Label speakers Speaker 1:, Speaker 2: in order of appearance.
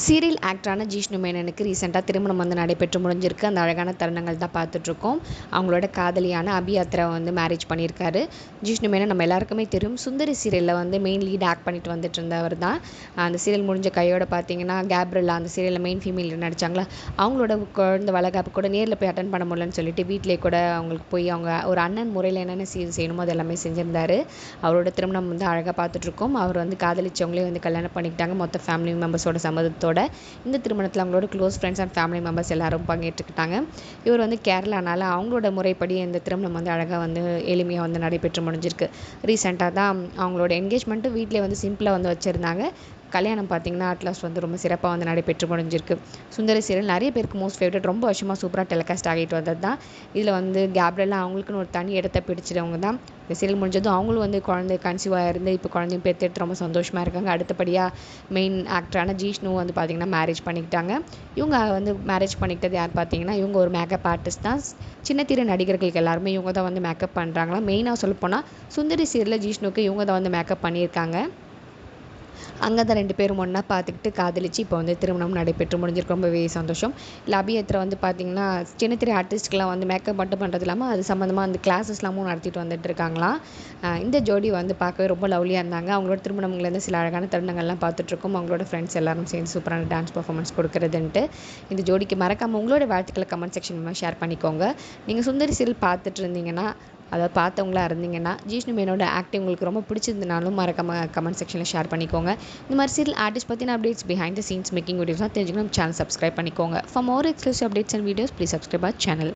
Speaker 1: Serial ஆக்டரான Jishnu மேனனுக்கு ரீசெண்டாக திருமணம் வந்து நடைபெற்று முடிஞ்சிருக்கு. அந்த அழகான தருணங்கள் தான் பார்த்துட்ருக்கோம். அவங்களோட காதலியான அபியாத்ரா வந்து மேரேஜ் பண்ணியிருக்காரு. ஜிஷ்ணு மேனன் நம்ம எல்லாருக்குமே தெரியும். சுந்தரி சீரியலில் வந்து மெயின் லீட் ஆக்ட் பண்ணிட்டு வந்துட்டு இருந்தவர் தான். அந்த சீரியல் முடிஞ்ச கையோட பார்த்தீங்கன்னா கேப்ரில்லா அந்த சீரியலில் மெயின் ஃபீமேல் நடித்தாங்களா, அவங்களோட குழந்தை வளகாப்பு கூட நேரில் போய் அட்டன் பண்ண முடியலன்னு சொல்லிட்டு வீட்டிலே கூட அவங்களுக்கு போய் அவங்க ஒரு அண்ணன் முறையில் என்னென்ன செய்யணுமோ அது எல்லாமே செஞ்சுருந்தாரு. அவரோட திருமணம் வந்து அழகாக பார்த்துட்ருக்கோம். அவர் வந்து காதலிச்சவங்களே வந்து கல்யாணம் பண்ணிக்கிட்டாங்க. மொத்த ஃபேமிலி மெம்பர்ஸோட சம்மதத்தோட இந்த திருமணத்தில் அவங்களோட close friends and family members எல்லாரும் பங்கேற்றுக்கிட்டாங்க. இவர் வந்து கேரளானால அவங்களோட முறைப்படி இந்த திருமணம் வந்து அழகாக வந்து எளிமையாக வந்து நடைபெற்று முடிஞ்சிருக்கு. ரீசெண்டாக தான் அவங்களோட என்கேஜ்மெண்ட்டும் வீட்டிலே வந்து சிம்பிளாக வந்து வச்சுருந்தாங்க. கல்யாணம் பார்த்தீங்கன்னா அட்லாஸ்ட் வந்து ரொம்ப சிறப்பாக வந்து நடைபெற்று முடிஞ்சிருக்கு. சுந்தரி சீரியல் நிறைய பேருக்கு மோஸ்ட் ஃபேவரட், ரொம்ப வருஷமாக சூப்பராக டெலிகாஸ்ட் ஆகிட்டு வந்தது தான். இதில் வந்து கேப்ரில்லா அவங்களுக்குன்னு ஒரு தனி இடத்தை பிடிச்சிட்டவங்க தான். இந்த சீரியல் முடிஞ்சதும் அவங்களும் வந்து குழந்தை கன்சீவாக இருந்து இப்போ குழந்தையும் பெற்றெடுத்து ரொம்ப சந்தோஷமாக இருக்காங்க. அடுத்தபடியாக மெயின் ஆக்டரான ஜிஷ்ணு வந்து பார்த்திங்கன்னா மேரேஜ் பண்ணிக்கிட்டாங்க. இவங்க வந்து மேரேஜ் பண்ணிக்கிட்டது யார் பார்த்தீங்கன்னா, இவங்க ஒரு மேக்கப் ஆர்டிஸ்ட் தான். சின்ன திரை நடிகர்களுக்கு எல்லாருமே இவங்க தான் வந்து மேக்கப் பண்ணுறாங்களா. மெயினாக சொல்லப்போனால் சுந்தரி சீரியலில் ஜிஷ்ணுக்கு இவங்க தான் வந்து மேக்கப் பண்ணியிருக்காங்க. அங்கே தான் 2 பேரும் ஒன்றா பார்த்துக்கிட்டு காதலிச்சு இப்போ வந்து திருமணம் நடைபெற்று முடிஞ்சிருக்கு. ரொம்பவே சந்தோஷம். இல்லை அபியத்ரா வந்து பார்த்திங்கன்னா சின்ன திரை ஆர்டிஸ்ட்கெலாம் வந்து மேக்கப் மட்டும் பண்ணுறது இல்லாமல் அது சம்மந்தமாக அந்த கிளாஸஸ்லாமும் நடத்திட்டு வந்துட்டு இருக்காங்களாம். இந்த ஜோடி வந்து பார்க்கவே ரொம்ப லவ்லியாக இருந்தாங்க. அவங்களோட திருமணங்கள்லேருந்து சில அழகான தருணங்கள்லாம் பார்த்துட்ருக்கோம். அவங்களோட ஃப்ரெண்ட்ஸ் எல்லாரும் சேர்ந்து சூப்பரான டான்ஸ் பர்ஃபார்மன்ஸ் கொடுக்குறதுன்ட்டு. இந்த ஜோடிக்கு மறக்காமல் உங்களோட வாழ்த்துக்களை கமெண்ட் செக்ஷன் மூலமாக ஷேர் பண்ணிக்கோங்க. நீங்கள் சுந்தரி சீரியல் பார்த்துட்டு இருந்தீங்கன்னா, அதாவது பார்த்தவங்களா இருந்தீங்கன்னா, ஜிஷ்ணு மேனோட ஆக்டிங் உங்களுக்கு ரொம்ப பிடிச்சிருந்தனாலும் மறக்காமல் கமெண்ட் செக்ஷனில் ஷேர் பண்ணிக்கோங்க. இந்த மாதிரி சீரியல் ஆர்டிஸ்ட் பற்றின updates, behind the scenes making வீடியோஸ்லாம் தெரிஞ்சுக்கணும், சேனல் சப்ஸ்கிரைப் பண்ணிக்கோங்க. For more exclusive updates and videos please subscribe our channel.